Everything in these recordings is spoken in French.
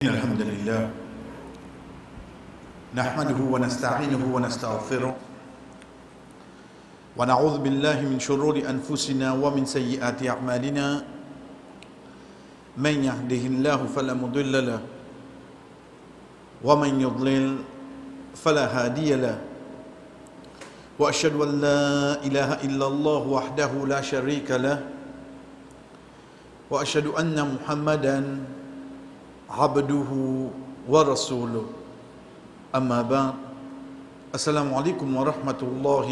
الحمد لله نحمده ونستعينه ونستغفره ونعوذ بالله من شرور أنفسنا ومن سيئات أعمالنا من يهده الله فلا مضل له ومن يضلل فلا هادي له وأشهد أن لا إله إلا الله وحده لا شريك له وأشهد أن محمدا عبده ورسوله أما بعد السلام عليكم ورحمة الله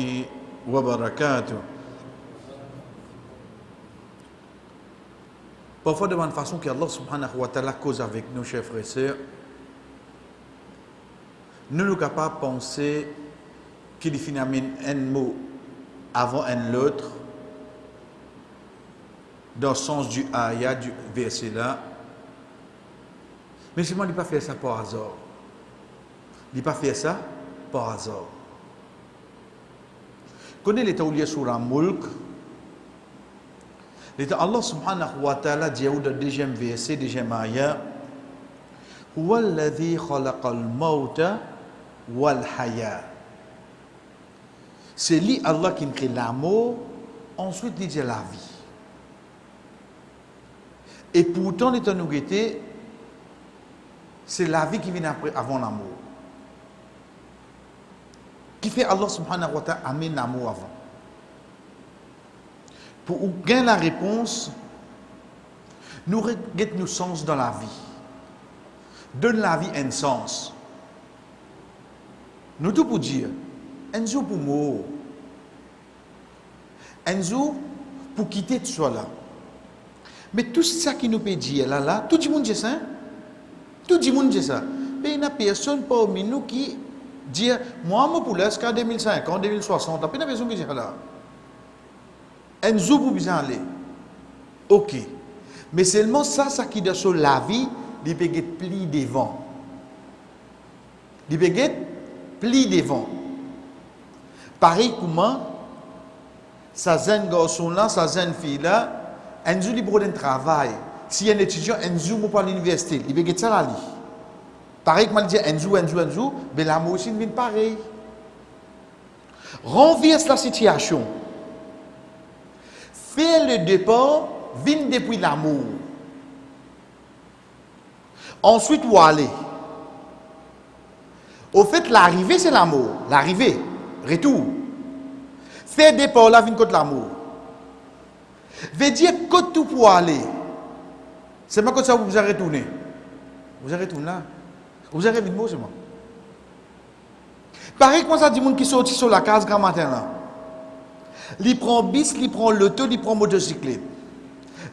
وبركاته. Parfois de la même façon que Allah subhanahu wa ta'ala cause avec nous, chers frères et sœurs, nous sommes capables de penser qu'il finalement un mot avant un autre dans le sens du ayat, du verset là. Mais seulement, il n'a pas fait ça par hasard. Il n'a pas fait ça par hasard. Connais l'état où il y a sur un mulk. L'état Allah subhanahu wa ta'ala dit dans le deuxième verset, deuxième ayat, Huwa alladhi khalaqa al-mawta wal-haya. C'est lui Allah qui crée la mort, ensuite il dit la vie. Et pourtant, l'état nous guettait, c'est la vie qui vient après, avant l'amour. Qui fait Allah subhanahu wa ta'ala amène l'amour avant. Pour gagner la réponse, nous regardons nos sens dans la vie. Donne la vie un sens. Nous tout pour dire, un jour pour mourir. Un jour pour quitter tout cela. Mais tout ça qui nous peut dire là, tout le monde dit ça. Tout le monde dit ça. Mais il n'y a personne parmi nous qui dit moi, je pour jusqu'à 2050, 2060. Il n'y a personne qui dit là. Un jour pour bien aller. Ok. Mais seulement ça qui est sur la vie, il peut être pli devant. Il peut être pli devant. Pareil comment, ça jeune garçon là, ça jeune fille là, un jour il prend un travail. Si un étudiant, un jour, pour l'université, il veut ça là. Pareil que je dis, un jour, mais l'amour aussi vient pareil. Renverse la situation. Fais le départ, vient depuis l'amour. Ensuite, où aller? Au fait, l'arrivée, c'est l'amour. L'arrivée, retour. Fais le départ, là, vient contre l'amour. Veut dire que tout pour aller. C'est pas comme ça que vous avez retourné. Vous avez retourné là. Vous avez vu le mot, c'est moi. Pareil comme ça, dit monde qui sortit sur la case grand matin là. Il prend bis, il prend l'auto, il prend motocyclette.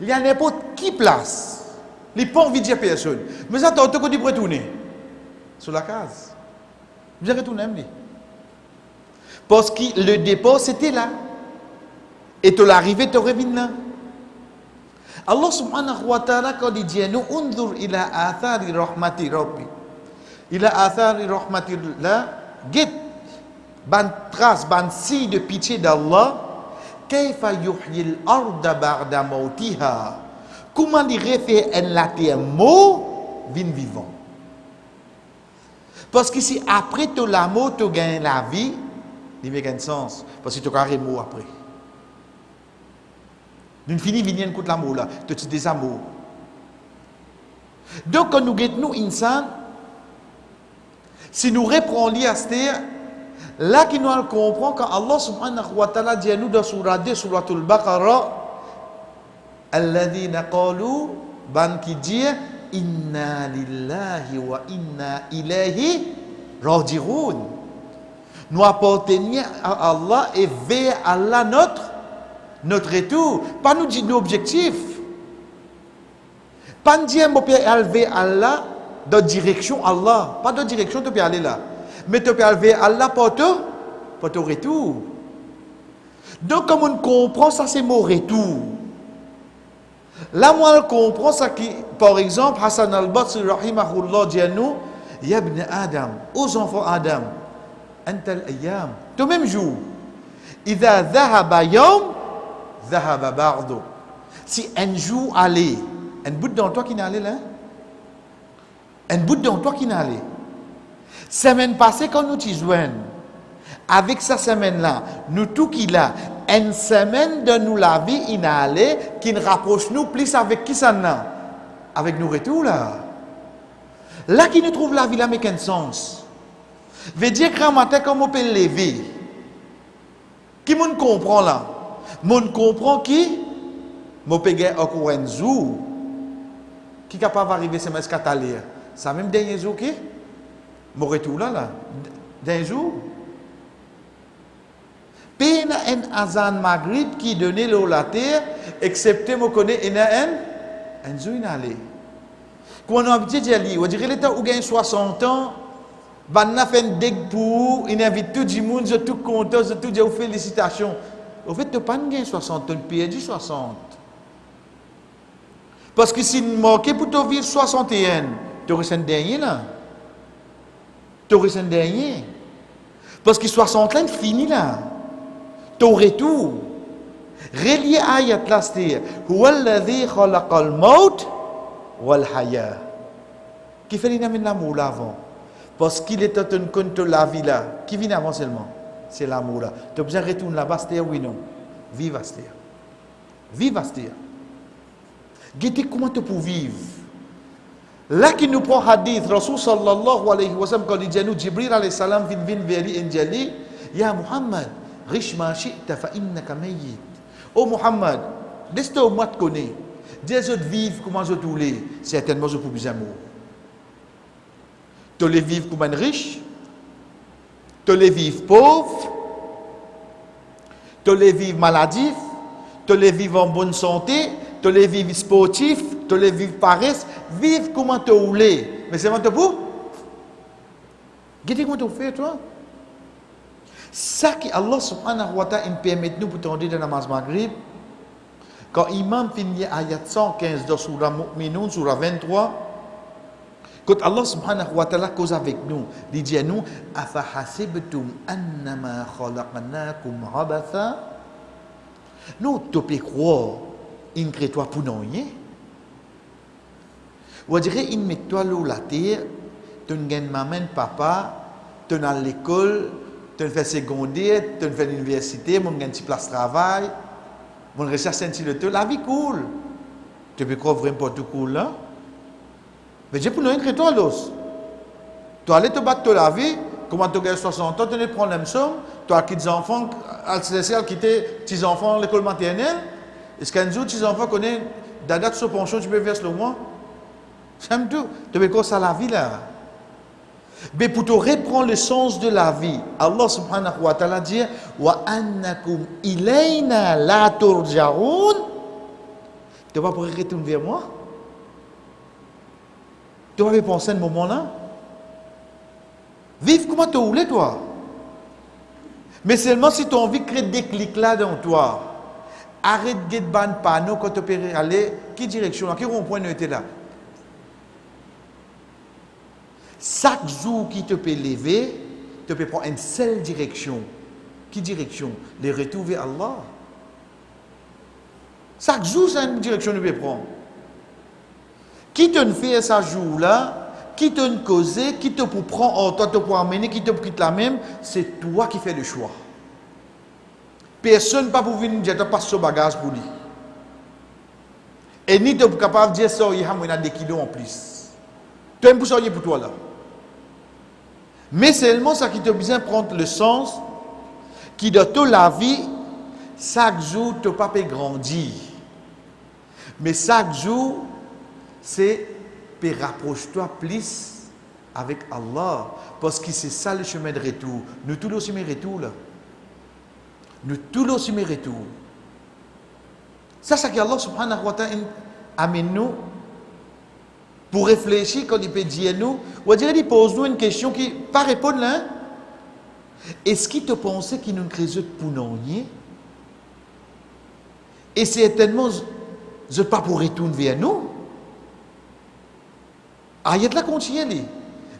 Il y a n'importe qui place. Il n'a pas envie de dire personne. Mais ça, tu as dit pour retourner. Sur la case. Vous avez retourné, même. Parce que le départ, c'était là. Et tu l'arrivée, tu reviens là. Allah subhanahu wa ta'ala quand il dit nous unzur ila athari rahmati rabbi ila athari rahmati la get ban trace ban signe de pitié d'Allah kayfa yuhyi al-arda ba'da mautiha comment il refait la terre mort vin vivant parce que si après tout la mort tu gagnes la vie il n'y a aucun sens parce que tu as mort après. Nous finissons venir contre l'amour là, tu te des amours. Donc quand nous guettons insan, si nous reprenons l'IASTER, là qui nous comprend quand Allah subhanahu wa ta'ala dit à nous dans surah 2, suratul Baqarah, alladhina qalu ban qui dit inna lillahi wa inna ilayhi raji'un. Nous appartenons à Allah et vers Allah notre retour, pas nous dire nos objectifs. Pas nous dire, mon père, aller Allah dans direction Allah. Pas dans direction, tu peux aller là. Mais tu peux aller Allah pour ton retour. Donc, comme on comprend, ça c'est mon retour. Là, moi, on comprend ça qui, par exemple, Hassan al-Basri, rahimahullah, dit à nous, Ya ibn Adam, aux enfants Adam, Antal ayyam, tout même jour, Idha dhahaba yawm, Zahaba bardo. Si un jour allait, un bout dans toi qui n'est allé là, Un bout de toi qui n'a allé. Semaine passée, quand nous t'y joignons, avec sa semaine-là, nous tout qu'il a, une semaine de nous la vie, il n'a allé, qui nous rapproche nous plus avec qui ça n'a? Avec nous retour là. Là qui nous trouve la vie là, mais quel sens? Veut dire qu'un matin, comme on peut lever, qui moun comprend là? Moun comprend qui? Mon pégé encore un jour. Qui est capable d'arriver c'est mes catalère. Ça même dernier jour qui? Mon retour là. D'un jour. Puis il y a un azan maghrib qui donnait l'eau la terre, excepté moi connais il y a un jour il allé. Quand on a habitué d'y aller, on dirait l'état où gagne 60 ans, on a fait un dég pour, il invite tout le monde, je suis tout content, je tout dis félicitations. En fait, tu n'as pas gagné 60 ans, tu perdu 60. Parce que si tu manquais pour te vivre 61, tu aurais un dernier là. Tu aurais un dernier. Parce que 60 là, c'est fini là. Tu aurais tout. Relié à ayat là, c'est Huwa alladhi khalaqal maut wal haya. Qui fait l'amour là avant. Parce qu'il est en compte la vie là. Qui vient avant seulement? C'est l'amour là. Tu as besoin de retourner là-bas, c'est oui non. Vive à ce terre. Vive à ce terre. Guettez comment tu peux vivre. Là qui nous prend hadith, Rasul sallallahu alayhi wa sallam, quand il dit à nous, Jibril alayhi salam vin vers lui et dit, Ya Muhammad, riche ma shi'ta fa innaka mayyit. Oh Muhammad, laisse-toi au moins te connaître. Dis aux autres vivre comment je voulais. Certainement je peux plus amour. Tu les vivre comme un riche, tu les vivre pauvre, tu les vivre maladif, tu les vivre en bonne santé, tu les vivre sportif, tu les vivre paresse, vivre comment tu voulais. Mais c'est vraiment pour. Qu'est-ce que tu fais toi? Ça qui Allah subhanahu wa ta'ala permet nous pour tendre dans la namaz maghrib. Quand Imam finit ayat 115 de Surah Mu'minun, Surah 23, quand Allah subhanahu wa ta'ala cause avec nous, il dit à nous, Afa hasibtum annama khalaqnakum abatha. Nous, tu peux croire, il crée toi pour nous. Ou dirait, il met toi là la terre, tu as maman, papa, tu as l'école, tu fais secondaire, tu fais l'université, tu as une petite place de travail, tu recherche un petit peu, la vie cool. Tu peux croire vraiment tout cool là? Mais j'ai pour nous écrire toi l'os. Tu allais te battre la vie, comment tu gagnes 60 ans, tu ne prends même somme, tu as quitté des enfants, quitter tes enfants à l'école maternelle. Est-ce qu'un jour tes enfants connaissent la date de ce pension, tu peux verser le mois? J'aime tout. Tu peux croire ça la vie là. Mais pour te reprendre le sens de la vie, Allah subhanahu wa ta'ala dit Wa annakum ilayna la turja'un. Tu vas pouvoir retourner vers moi? Tu vas penser à ce moment-là? Vive comment tu voulais, toi. Mais seulement si tu as envie de créer des clics là dans toi. Arrête de ban panneau quand tu peux aller. Quelle direction là? Quel rond-point tu es là? Chaque jour qui te peut lever, tu peux prendre une seule direction. Quelle direction? Les retours vers Allah. Chaque jour, c'est une direction que tu peux prendre. Qui te fait ce jour-là, qui te cause, qui te pour prendre, toi te pour amener, qui te quitte la même, c'est toi qui fais le choix. Personne ne peut venir dire que tu passes ce bagage pour lui. Et ni tu es capable de dire ça, il y a des kilos en plus. Tu es un peu pour toi là. Mais c'est seulement ça qui te besoin de prendre le sens qui de toute la vie, chaque jour, tu ne peux pas grandir. Mais chaque jour, c'est pour rapprocher-toi plus avec Allah. Parce que c'est ça le chemin de retour. Nous tous aussi mes retours là. Nous tous aussi mes retours. Ça, c'est ce qu'Allah subhanahu wa ta'ala amène nous pour réfléchir quand il peut dire nous. On dirait qu'il pose nous une question qui ne pas répondre là. Est-ce qu'il te pensait qu'il nous crée pour nous? Et certainement, je ne pas pour retourner vers nous. Ayat là continue.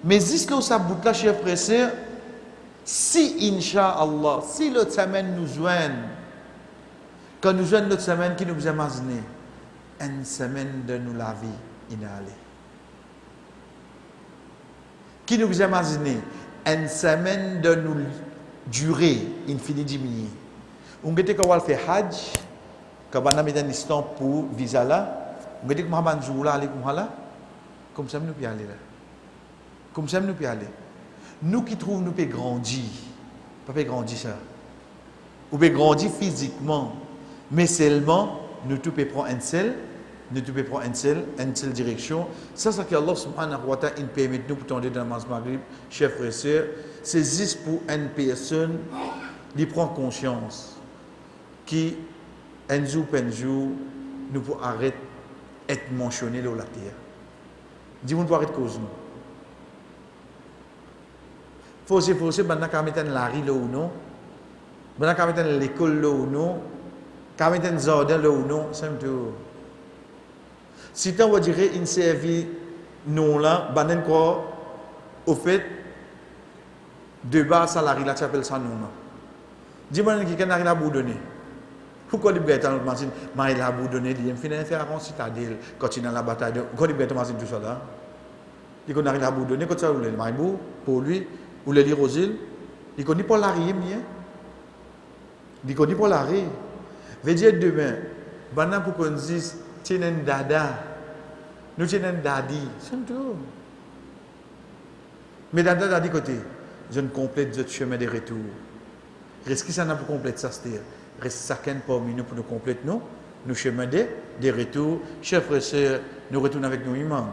Mais jusqu'à ça bout là, chers frères et sœurs, si Inch'Allah, si l'autre semaine nous joigne, quand nous joignons l'autre semaine qui nous a imaginé, une semaine de nous la vie, il est allé. Qui nous imagine une semaine de nous durer, infini diminuer. On était quand on fait Hajj, quand on a mis un instant pour visa là, on était comme un jour là, aller comme ça nous peut aller là. Comme ça nous peut aller. Nous qui trouvons nous peut grandir, pas peut grandir ça. On peut grandir physiquement, mais seulement nous tout peut prendre un seul. Nous devons prendre une seule direction. Ça, c'est ce que Allah subhanahu wa ta'ala permet nous pour tendre dans le maghrib, chers frères et sœurs. C'est juste pour une personne qui prend conscience qui, un jour, nous pouvons arrêter d'être mentionnés dans la terre. Dis-moi, pour arrêter cause nous. Forcé, maintenant, quand on met la rue là ou non, maintenant, quand on met l'école là ou non, quand on met un jardin là ou non, c'est un tout. Si tu vas dire une service non là, banen quoi au fait de bas salarié là tu appelles ça non là. Dis-moi qui n'a rien à vous donner. Pourquoi les bêtes dans machine, mais il a vous donner, il me fait faire un citadelle quand il dans la bataille de quand les bêtes machine tout ça là. Il n'a rien à vous donner quand ça le maïbou pour lui ou le lire aux îles, il connaît pas l'arrêt bien. Il connaît pas l'arrêt. Veut dire demain, banan pour qu'on dise tiens un dada, nous tiens un dadi, c'est tout. Mais dada dadi côté, je ne complète le chemin de retour. Reste qui ça n'a pas complété ça, c'est-à-dire reste chacun parmi nous pour nous compléter nous chemin de retour. Chers frères et sœurs, nous retournons avec nos imams.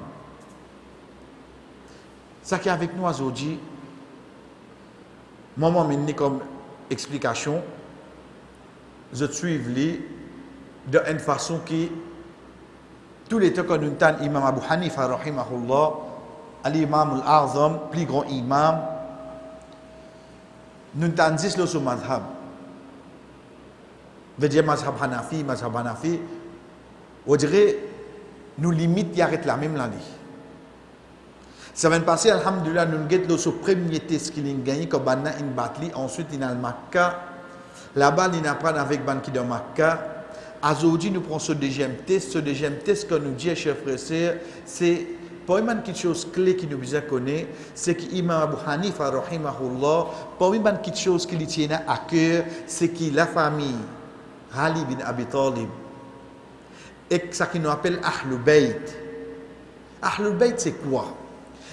Ça qui est avec nous aujourd'hui, moi m'amener comme explication, je suis d'une façon qui tous les temps que nous avons l'imam Abu Hanifa, rahimahullah, l'imam al-Azam, plus grand imam, nous avons dit le mazhab. Veut dire mazhab Hanafi, on dirait, nous limite, y arrête la même l'année. Ça va passer, alhamdulillah, nous avons le premier test qu'il a gagné, comme on a une batterie, ensuite il a le Makkah, là-bas il apprend avec ban qui de Makkah. Aujourd'hui, nous prenons ce deuxième test. Ce deuxième test que nous dit, chers frères et sœurs, c'est pas une quelque chose clé qui nous besoin connaître, c'est qu'Imam Abu Hanifa, rahimahullah, pas une quelque chose qui lui tient à cœur, c'est que la famille, Ali bin Abi Talib, et ça qui nous appelle Ahlul Bayt. Ahlul Bayt, c'est quoi?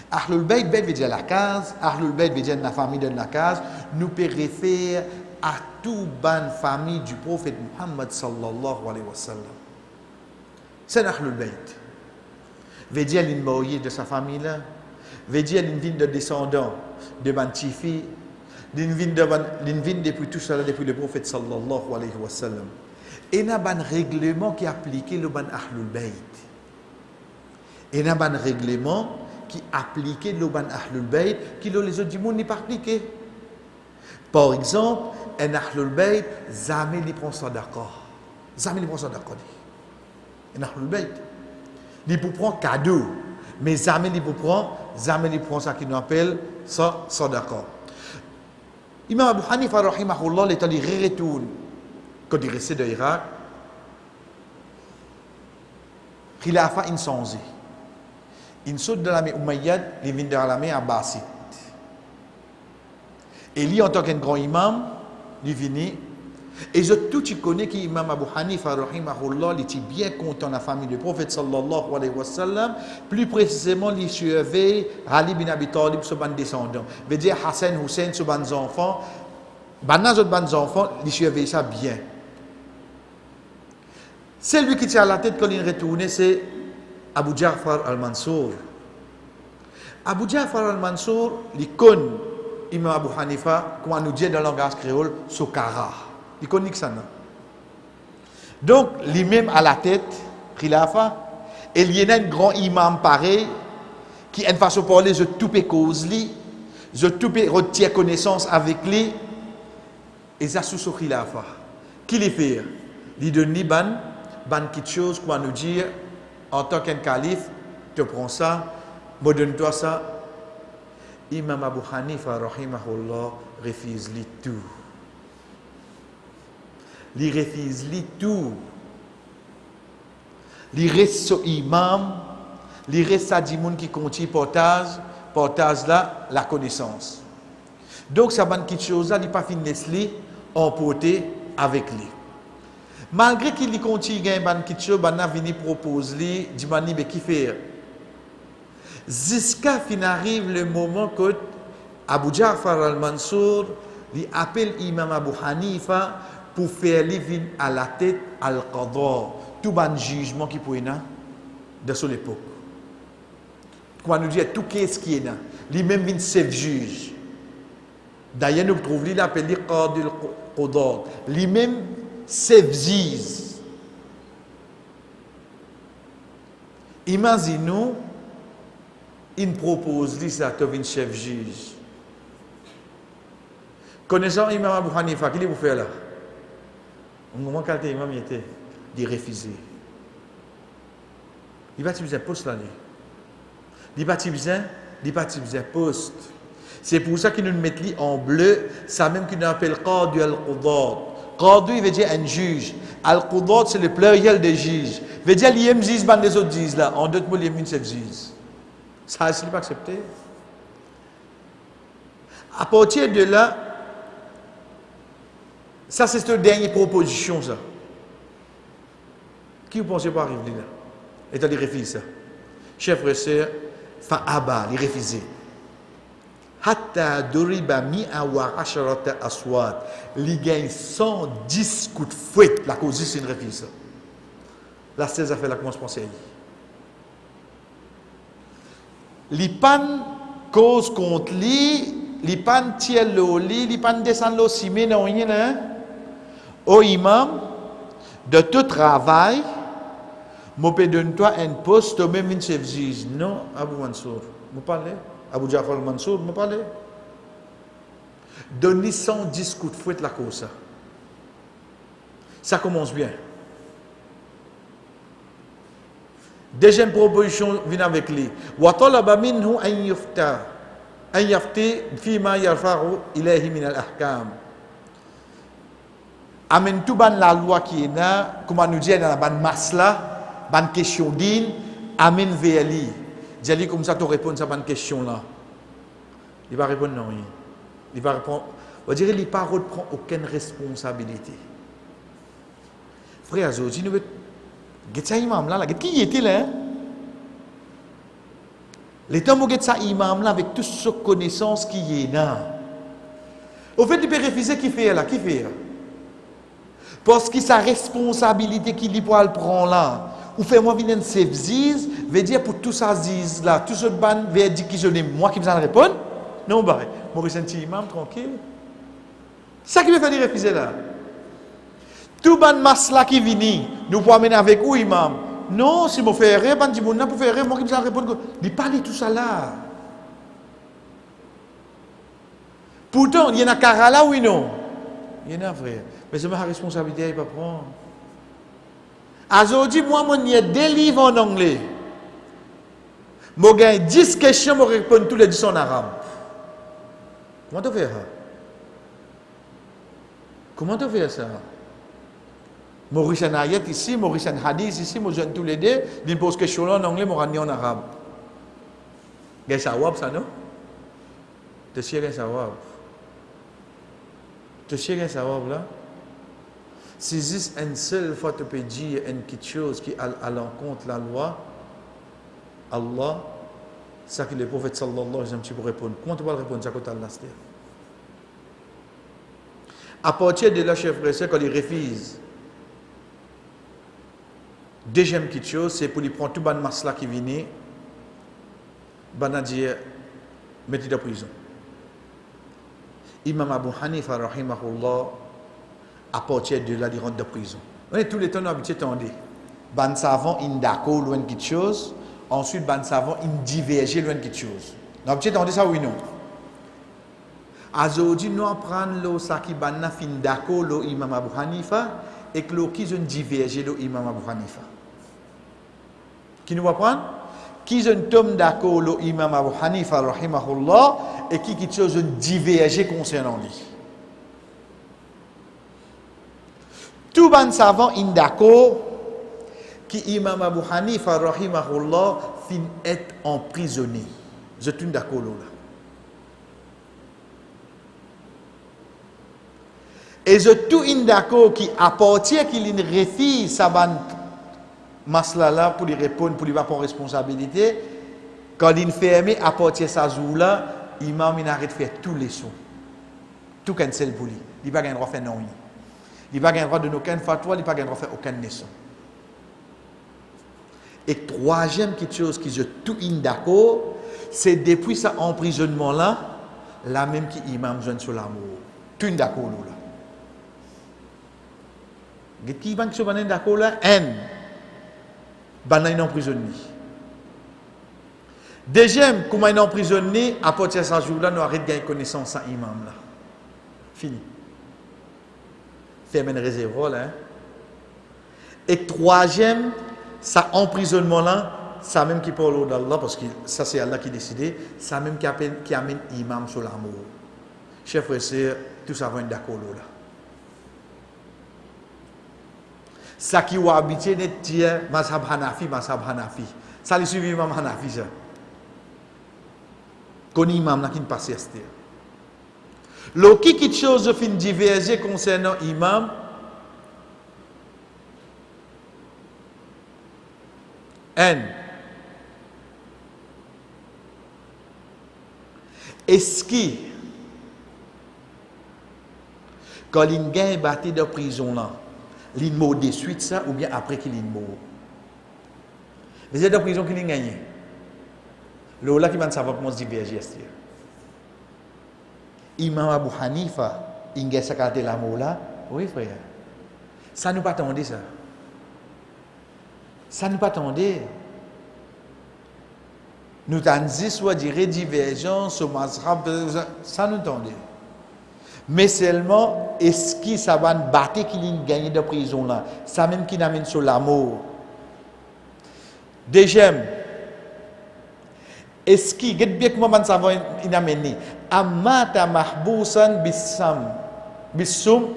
Ahlul Bayt veut dire la case, Ahlul Bayt veut dire la famille de la case, nous peut référer à toute bonne famille du prophète Muhammad sallallahu alayhi wa sallam. C'est Ahlul Bayt. Veut dire l'une de sa famille là, veut dire l'une de descendants de Bantifi, l'une depuis tout ça, depuis le prophète sallallahu alayhi wa sallam. Et il y a un règlement qui applique le ban Ahlul Bayt. Et il y a un règlement qui applique le ban Ahlul Bayt qui les autres du monde n'est pas appliqué. Par exemple, un Ahlul Bayt, jamais il prend ça d'accord. Jamais il prend ça d'accord. Un Ahlul Bayt, il peut prendre cadeau, mais jamais il prend ça qui nous appelle ça d'accord. Imam Abu Hanifa, rahimahullah, il est allé retourner quand il restait de l'Irak. Il a fait une changé. Il saute de l'armée Umayyad, il vient de l'armée Abbasid. Et lui, en tant qu'un grand imam, il vient. Et tout tu connais qu'Imam Abu Hanifa, rahimahullah, il était bien content de la famille du prophète sallallahu alayhi wa sallam. Plus précisément, il suivait Ali bin Abi Talib, ce ban descendant. Veut dire Hassan, Hussein, ce ban enfants. Banaz autres ban enfants, il suivait ça bien. Celui qui tient à la tête quand il retourne, c'est Abu Ja'far al-Mansour. Abu Ja'far al-Mansour, il connaît Imam Abu Hanifa, comme on nous dit dans le langage créole, Sokara. Il connaît ça, non? Donc, lui-même à la tête, Khilafa, et il y a un grand imam pareil, qui a une façon de parler, je tout peux cause lui, je tout peux retirer connaissance avec lui, et ça sous ce Khilafa. Qui les fait? Il donne ban quelque chose, qu'on nous dit, en tant qu'un calife, tu prends ça, me donne-toi ça. Imam Abu Hanifa, rahimahullah, refuse tout. Il refuse tout. Il reste ce imam, il reste ça dit moun qui continue portage, partage là la connaissance. Donc ça ban quelque chose là, il pas fin laisser emporter avec lui. Malgré qu'il continue gagne ban quelque chose, ban vini propose lui, dit mani mais qui faire. Jusqu'à fin arrive le moment que Abu Ja'far al-Mansour lui appelle Imam Abu Hanifa pour faire lui à la tête al-Qadha, tout ban jugement qui peut être de son époque. Quand nous dit tout qu'est-ce qui est là, lui-même vient chef juge. D'ailleurs nous trouvons lui l'appelle Qadi al-Qadha, lui-même chef juge. Imaginez-nous, il propose lui ça devient chef juge. Connaissant Imam Abu Hanifa, qu'est-ce qu'il faut faire là? Au moment quand l'imam était, il refusait. Il va utiliser un poste là. Il va utiliser un poste. C'est pour ça qu'il nous met en bleu, ça même qu'il nous appelle Qadi al-Qudad. Qadi, il veut dire un juge. Al-Qudad, c'est le pluriel de juge. Il veut dire l'IM juge, ban les autres juges là. En d'autres mots, l'IM c'est juge. Ça, c'est pas accepté. À partir de là, ça c'est cette dernière proposition ça. Qui vous pensez pas arriver là? Et il refuse ça. Chef frère, fa'aba, il refusait. Hatta duriba mi'a wa asharata aswat. Il gagne 110 coups de fouette. La cause c'est une refuse ça. La 16 a fait la commence à penser. Lipan cause contre lui, lipan tire le lit, lipan descend le ciment non rien au imam de tout travail, moi peux donner-toi un poste même une chef juge. Non, Abu Mansour, vous parlez, Abu Ja'far al-Mansour, vous parlez. Donnez 110 coups de fouette la cause. Ça commence bien. Deuxième proposition vient avec lui. Wa talaba minhu an yafti fima yarfa'u ilayhi min al-ahkam. Amen tout ban la loi qui est là, comment nous dire dans la ban masla, ban question din, amen vers lui. Dis-lui comme ça tu réponds à cette ban question là. Il va répondre non. Il va répondre, on dirait qu'il ne prend aucune responsabilité. Frère Azoti, nous Getsa imam là, qui était là? Les temps où Getsa imam là avec toute sa connaissance qui est là. Au fait, il peut refuser qui fait là, qui fait. Parce que sa responsabilité qu'il lui prend là, ou fait moi venir chef ziz, veut dire pour tout ça ziz là, tout ce ban veut dire que je n'ai moi qui vous en répondre. Non, bah, moi je senti imam tranquille. Ça qui veut faire refuser là. Tout ban masla qui vini, nous pouvons amener avec où imam? Non, si je fais rien, ban dimouna pour faire rien, moi qui me répondre. Il parle tout ça là. Pourtant, il y en a cara là oui non. Il y en a frère. Mais c'est ma responsabilité, il ne pas prendre. Aujourd'hui, moi, je ai des livres en anglais. Je gagne 10 questions, je réponds tous les 10 en arabe. Comment tu fais ça? Comment tu fais ça? Maurice un ayat ici, Maurice un hadith ici, moi je tous les deux, d'une pose question en anglais, moi je en arabe. Qu'est-ce que ça va ça non? Tu sais qu'est-ce que ça va? Tu sais qu'est-ce que ça va là? Si juste une seule fois tu peux dire quelque chose qui est à l'encontre de la loi, Allah, ça que le prophète sallallahu alayhi wa sallam pour répondre. Comment tu vas répondre ça quand tu as l'asté? À partir de là, chef frère, quand il refuse, deuxième petite chose, c'est pour lui prendre tout le masla qui vient, il dire, mettez-le en prison. Imam Abu Hanifa, rahimahullah, à partir de là, il rentre de prison. On est tous les temps habitués à entendre. Ban savant, il d'accord, loin de quelque chose. Ensuite, ban savant, il diverge loin de quelque chose. On est habitué à entendre ça, oui, non? Aujourd'hui, nous apprenons ce qui est fin d'accord, l'imam Abu Hanifa, et que l'autre qui ont divergé, l'imam Abu Hanifa. Qui nous apprend? Qui ont tombé d'accord, l'imam Abu Hanifa, rahimahullah, et qui ont divergé concernant lui. Tout ban savant est d'accord que Imam Abu Hanifa rahimahullah fin être emprisonné. Je suis d'accord là. Et je suis d'accord qui appartient qu'il y ait une refie, ça va masla là pour lui répondre, pour lui pas prendre responsabilité. Quand il ferme, à partir de ce jour-là, l'imam il arrête de faire tous les sons. Tout cancel pour lui. Il n'a pas le droit de faire non. Il n'a pas le droit de donner aucun fatwa, il n'a pas le droit de faire aucun naissance. Et troisième quelque chose qui je tout d'accord, c'est depuis cet emprisonnement-là, la même qui imam jeune sur l'amour. Tout d'accord là. Qui va qui se d'accord là, un emprisonné. Deuxième, comment il est emprisonné, à partir de ce jour-là, nous arrêtons de gagner connaissance à l'imam là. Fini. Fermez un réservoir là. Et troisième, ça emprisonnement là, ça même qui parle d'Allah, parce que ça c'est Allah qui décide, ça même qui amène l'imam sur l'amour. Chers frères et sœurs, tout ça va être d'accord là. Ça qui va habiter n'est dire mazhab Hanafi. Ça les suivi imam Hanafi ça. Qu'on imam là qui ne passe à ce terre. Le qui quelque chose de fin diverger concernant imam. Est-ce que quand il gagne battu de prison là, il mort de suite ça ou bien après qu'il est mort? Les aides de prison qu'il a gagné. Le là qui va savoir comment se diverger. Imam Abu Hanifa, il a sacré la mort là. Oui frère. Ça nous pas attendre ça. Ça nous pas attendre. Nous t'en dit soit dire divergence au mazhab, ça nous attendait. Mais seulement, est-ce que ça va battre qu'il a gagné de prison là? Ça même qui n'amène sur l'amour. Deuxième, est-ce que, get bien comment ça va amèner? Amata mahbousan bisum,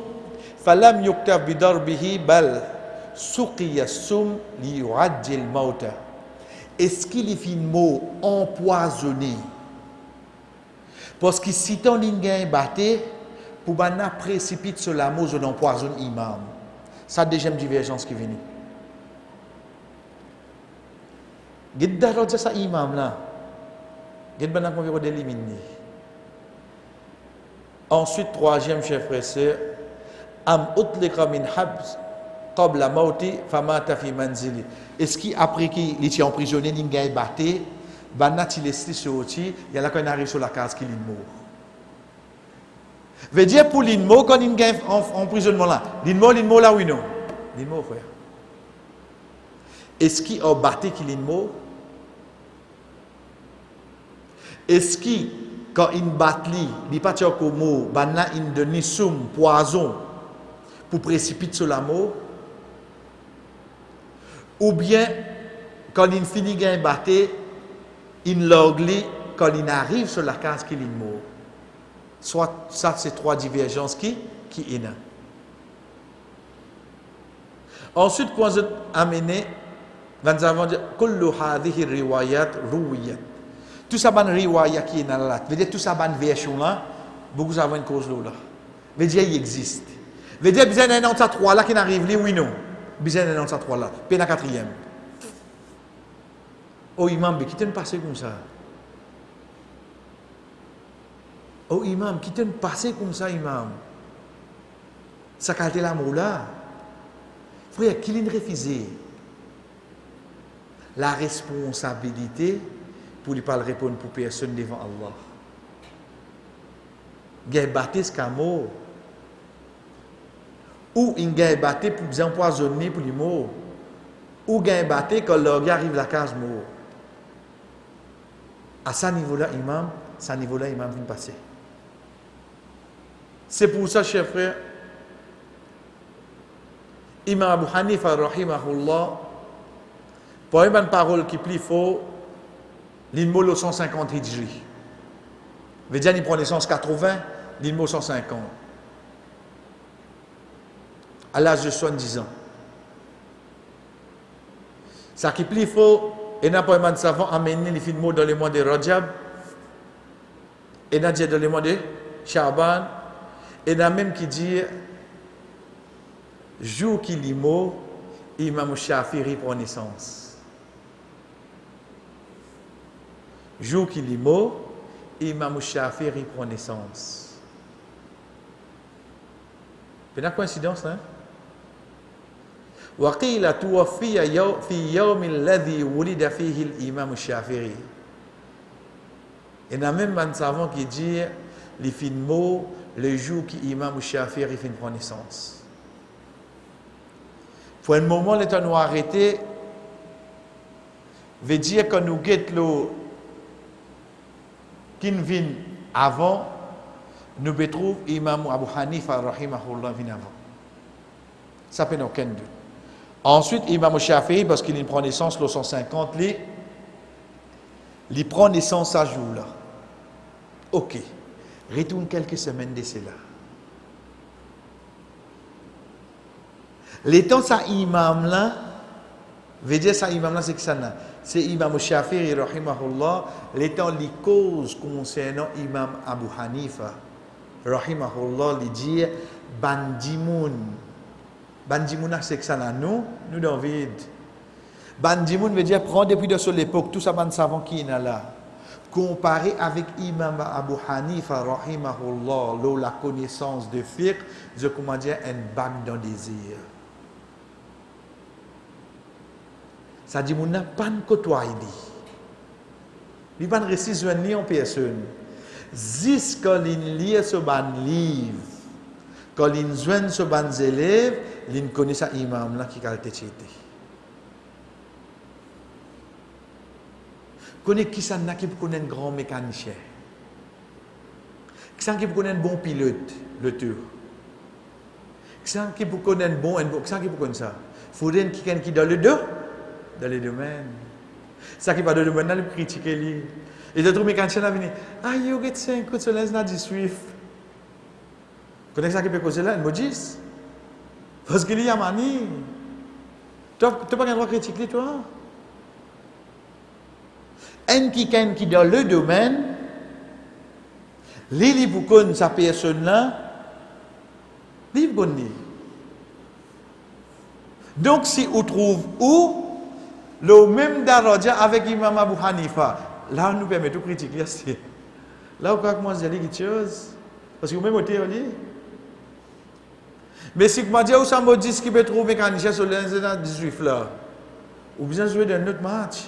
falam yuktab bidarbihi bal suqiya sum li yu'ajjil mauta. Est-ce qu'il est un mot empoisonné? Parce que si ton linguen batté, pour bana précipite sur la mot, on empoisonne imam. Ça deuxième divergence qui vient. Gid darot sa imam là. Gid bana qu'on veut d'éliminer. Ensuite troisième chef frère sœur, am utlika min habs qabla mauti famata fi manzili. Est-ce qui après qu'il est emprisonné lingay batté, bana ti laissé sorti, il y a là quand arrive sur la case qu'il est mort. Veut dire pour l'inmo quand il gagne en emprisonnement là, l'inmo là oui non. L'inmo frère. Est-ce qu'il a battu qu'il l'inmo? Est-ce qu'il quand il bat il pas dire comme mot, bana in de nisum poison pour précipiter sur la mort? Ou bien quand il finit gagne battu, il l'ogli quand il arrive sur la case qu'il l'inmo. Soit ça c'est trois divergences qui est là. Ensuite quand vous amenez nous avons dit kullu hadhihi riwayat ruwiyat. Tout ça ban riwayat qui est dans la veut dire tout ça ban version là beaucoup avons une cause là. Veut dire il existe. Veut dire besoin d'un autre trois là qui n'arrive li oui non. Besoin d'un autre trois là. Puis la quatrième. Oh imam qui te passer comme ça. Oh imam, qui te passé comme ça, imam? Ça qualité l'amour là. Frère, qui l'a refusé? La responsabilité pour ne pas répondre pour personne devant Allah. Il y a baptiste comme mot. Ou il y a baptiste pour empoisonner pour les mots. Ou il y a baptiste quand l'orgue arrive à la case mot. À ce niveau-là, imam, vient passer. C'est pour ça, chers frères, Imam Abu Hanifa, rahimahullah, pour une parole qui est plus fort, l'immo le 150 hijri. Veut dire qu'il prend les 180, l'immo 150. À l'âge de 70 ans. Ça qui est plus fort, et n'a pas de savant amené les films dans les mois de Rajab, Et il y a dans le mois de Shaban, et il y a même qui dit, jour qui limo, Imam Shafi'i prend naissance. Jour qui limo, Imam Shafi'i prend naissance. C'est une coïncidence, hein? وقيل توفي في يوم الذي ولد فيه الإمام الشافعي. Et il y a même un savant qui dit les fins mots le jour qui Imam Shafi'i fin prend naissance. Pour un moment, le temps nous arrêter, veut dire que nous guettons qui vient avant, nous retrouvons Imam Abu Hanifa rahimahullah vient avant. Ça peut aucun doute. Ensuite, Imam Shafi'i, parce qu'il prend naissance le 150, il prend naissance à jour là. Ok. Retourne quelques semaines de cela. L'étant ça imam là, veut dire ça imam là c'est que ça là. C'est Imam Shafi'i rahimahullah, l'étant les causes concernant Imam Abu Hanifa rahimahullah, il dit bandimoun. Bandimoun c'est que ça là nous dans vide. Bandimoun veut dire prendre depuis de sur l'époque tout ça ban savant qui est là. Comparé avec Imam Abu Hanifa rahimahullah, la connaissance de fiqh, je comment dire un bague dans désir. Ça dit, mon n'a pas de côtoyer. Il n'y a pas de récit ni en personne. Jusqu'à il lit ce ban livre, quand il joint ce ban élève, il connaît ça imam là qui a été cité. Connaît qui ça n'a qui connaît un grand mécanicien. Qui ça qui connaît un bon pilote, le tour. Qui ça qui connaît un bon, qui ça qui connaît ça. Faudrait quelqu'un qui dans le dos. Dans les domaines. Ça qui va dans le domaine, il critique lui. Et d'autres mécaniciens viennent, ah, il y a 5 coups de soleil dans 18. Vous connaissez ça qui peut causer là, il me dit. Parce qu'il y a mani. Tu n'as pas le droit de critiquer, toi. Un qui dans le domaine, les vous connaissez sa personne là, les vous connaissez. Donc, si vous trouvez où, le même daraja avec Imam Abu Hanifa, là, on nous permet de critiquer. Là, on peut commencer à dire quelque chose. Parce que vous même êtes là. Mais si vous me dites, où ça me dit qu'il peut trouver mécanicien sur l'incident 18 là, ou bien jouer dans un autre match.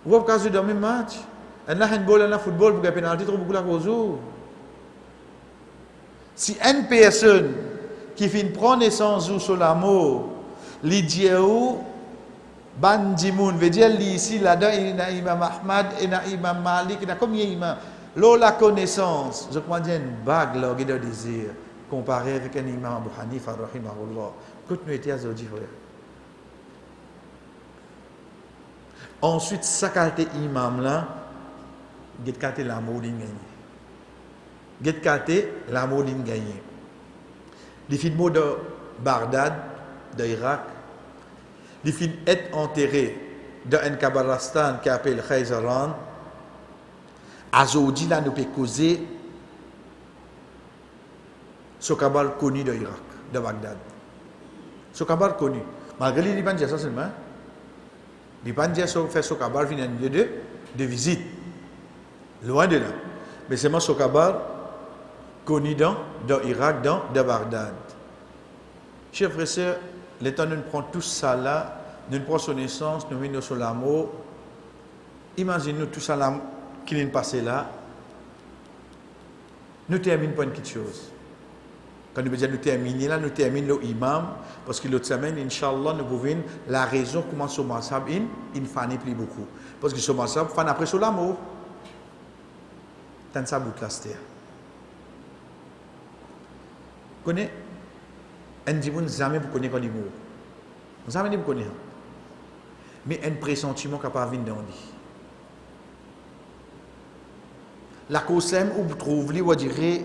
Ou bien jouer dans le même match. Un handball, un football, pour qu'il y ait pénalité, trop beaucoup la cause. Si une personne qui fait prendre naissance sur la mort, l'idéal, bandimoun, veut dire ici, là-dedans, il y a Imam Ahmad, il y a Imam Malik, il y a combien d'imams? Là, la connaissance, je crois qu'il y a une bague, là, de désir, comparé avec un Imam Abu Hanifa, rahimahullah. Écoute, nous étions à Zodi, frère. Ensuite, ça qualité imam là, il y a l'amour d'une gagne. Il y a l'amour d'une gagne. Les films de Bagdad, d'Irak, les films est enterré dans un Kabaristan qui s'appelle Khayzaran. Aujourd'hui, là, nous pouvons causer ce cabal connu d'Irak, de Bagdad. Ce cabal connu. Malgré les Libanais, ça seulement. Les Libanais fait ce cabal vient un lieu de visite. Loin de là. Mais c'est moi ce cabal connu dans l'Irak, dans Bagdad. Chers frères et sœurs, l'état nous prend tout ça là, nous prenons son essence, nous venons sur l'amour. Imaginez-nous tout ça là qui vient de passer là. Nous terminons par une petite chose. Quand nous disons nous terminer là, nous terminons l'imam, parce que l'autre semaine, Inch'Allah, nous pouvons la raison comment ce masab il ne plus beaucoup. Parce que ce masab fan après sur l'amour. Tant ça bout là, c'était. Vous connaissez? Un dimanche, jamais vous connaissez quand il mourut. Jamais vous connaissez. Mais un pressentiment qui pas venir dans lui. La cause où vous trouvez, vous direz,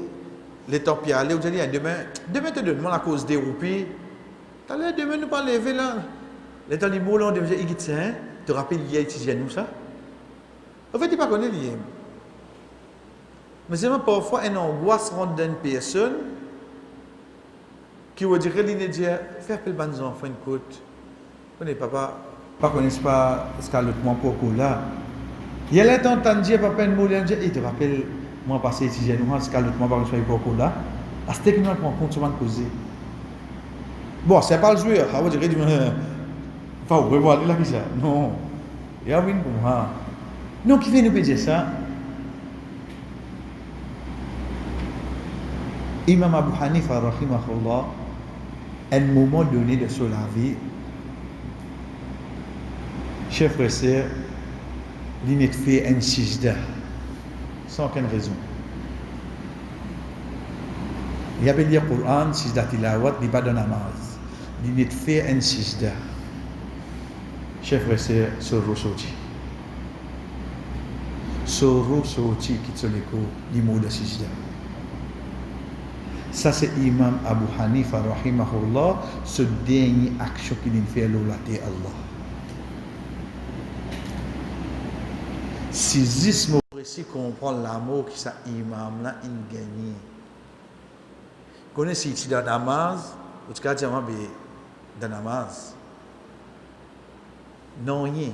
les temps qui aller, vous allez demain te donne la cause déroupée. Demain nous pas lever là. Les temps les mots là, on devait dire, tu te rappelles, il y a étudié nous ça. En fait, il ne pas connaît l'IM. Mais c'est même parfois une angoisse rentre dans une personne qui va dire, il dire, fais appel à nos enfants, écoute, on n'est papa, pas connaissent pas ce qu'a l'autre mon pour là. Il y a l'intention de dire, papa, une moulin, il te rappelle, moi, passé ici, j'ai nous, ce qu'a l'autre mon par exemple, pour là. À ce que nous prend compte, sur causer. Bon, c'est pas le joueur, on va dire, enfin, vous pouvez voir là qui ça. Non, il y a une pour moi. Non, qui fait nous dire ça? Imam Abu Hanifa, rahimahullah, à un moment donné de sa vie, chef frère, il n'a fait un sijda, sans aucune raison. Il y avait le Coran, sijda tilawat, il n'est pas de namaz. Il n'a fait un sijda. Chef frère, Soro Soti. Soro Soti qui te l'écho, il mot de sijda. Ça, c'est Imam Abu Hanifa, rahimahullah, ce dernier action qu'il a fait à Allah. Si ce mot précis comprend l'amour qui ça imam là, il gagne. Connaissez si tu dans namaz, ou tu as dit dans namaz. Non, rien.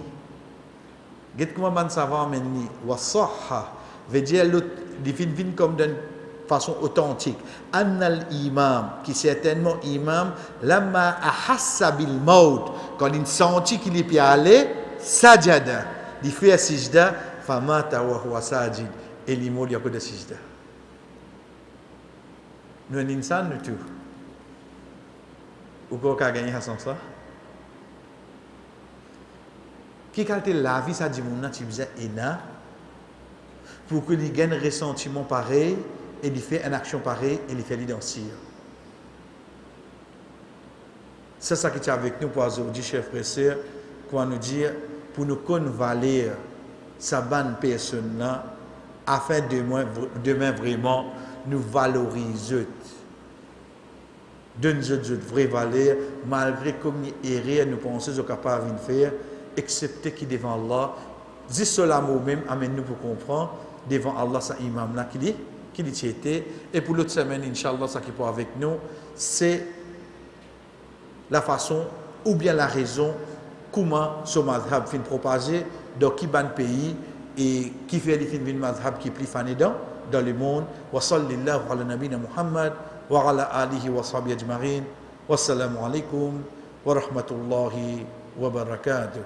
Qu'est-ce que man savoir maintenant? Wa sahha veut dire l'autre, il vient comme d'une façon authentique. Annal imam, qui certainement imam, lama ahassa bil maut, quand il sentit qu'il est allé, sajada, il fait sijda, famata wa huwa sajid, et il mourut à cause de sijda. Nous un insan nous tout. Ou quoi qu'a gagné à ça? Qui quand la vie ça dit mon tu faisais ena pour que il gagne ressentiment pareil et il fait une action pareille et il fait l'identifier. C'est ça qui est avec nous pour aujourd'hui, chers frères et sœurs, pour nous dire, pour nous convaler sa bonne personne là, afin de demain vraiment nous valoriser. De nous vraie valeur, malgré comme nous errons, nous pensons qu'on est capable de faire, excepté qui devant Allah, dis cela moi-même, amène-nous pour comprendre, devant Allah, ça imam là qui était. Et pour l'autre semaine, Inch'Allah, ça qui est avec nous, c'est la façon ou bien la raison comment ce madhab fin propagé dans qui ban pays et qui fait les films madhab qui pli fané dans le monde. Wa sallallahu ala nabina Muhammad wa ala alihi wa sahbihi ajma'in. Wassalamu alaikum wa rahmatullahi wa barakatuh.